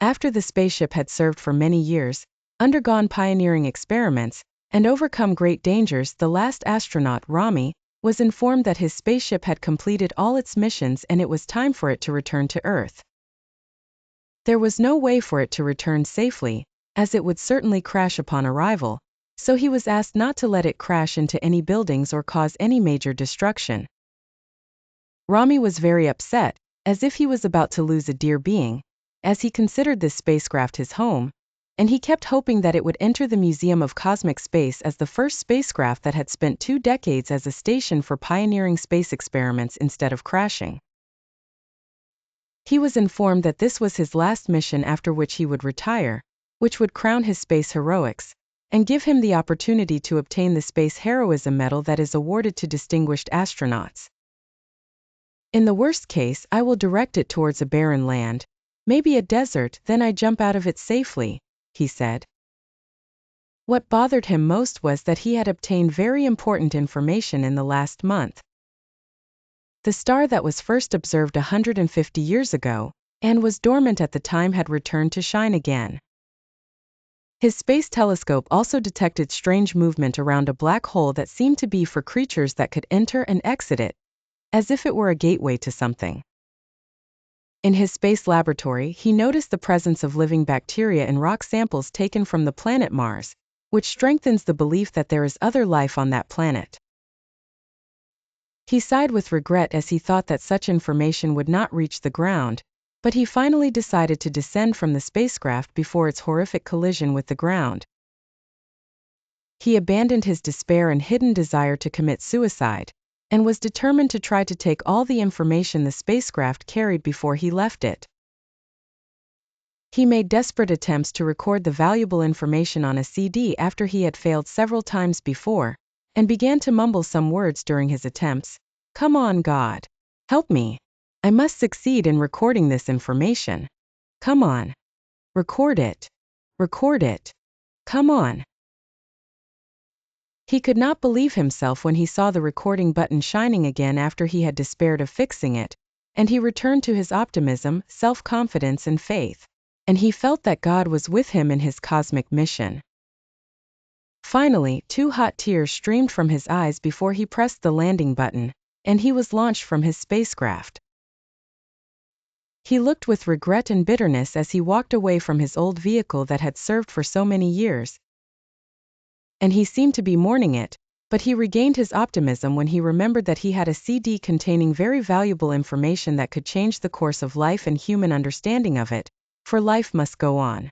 After the spaceship had served for many years, undergone pioneering experiments, and overcome great dangers, the last astronaut, Rami, was informed that his spaceship had completed all its missions and it was time for it to return to Earth. There was no way for it to return safely, as it would certainly crash upon arrival, so he was asked not to let it crash into any buildings or cause any major destruction. Rami was very upset, as if he was about to lose a dear being, as he considered this spacecraft his home, and he kept hoping that it would enter the Museum of Cosmic Space as the first spacecraft that had spent 2 decades as a station for pioneering space experiments instead of crashing. He was informed that this was his last mission, after which he would retire, which would crown his space heroics, and give him the opportunity to obtain the Space Heroism Medal that is awarded to distinguished astronauts. In the worst case, I will direct it towards a barren land, maybe a desert, then I jump out of it safely, he said. What bothered him most was that he had obtained very important information in the last month. The star that was first observed 150 years ago, and was dormant at the time, had returned to shine again. His space telescope also detected strange movement around a black hole that seemed to be for creatures that could enter and exit it, as if it were a gateway to something. In his space laboratory, he noticed the presence of living bacteria in rock samples taken from the planet Mars, which strengthens the belief that there is other life on that planet. He sighed with regret as he thought that such information would not reach the ground, but he finally decided to descend from the spacecraft before its horrific collision with the ground. He abandoned his despair and hidden desire to commit suicide, and was determined to try to take all the information the spacecraft carried before he left it. He made desperate attempts to record the valuable information on a CD after he had failed several times before, and began to mumble some words during his attempts. Come on, God. Help me. I must succeed in recording this information. Come on. Record it. Record it. Come on. He could not believe himself when he saw the recording button shining again after he had despaired of fixing it, and he returned to his optimism, self-confidence and faith, and he felt that God was with him in his cosmic mission. Finally, 2 hot tears streamed from his eyes before he pressed the landing button, and he was launched from his spacecraft. He looked with regret and bitterness as he walked away from his old vehicle that had served for so many years, and he seemed to be mourning it, but he regained his optimism when he remembered that he had a CD containing very valuable information that could change the course of life and human understanding of it, for life must go on.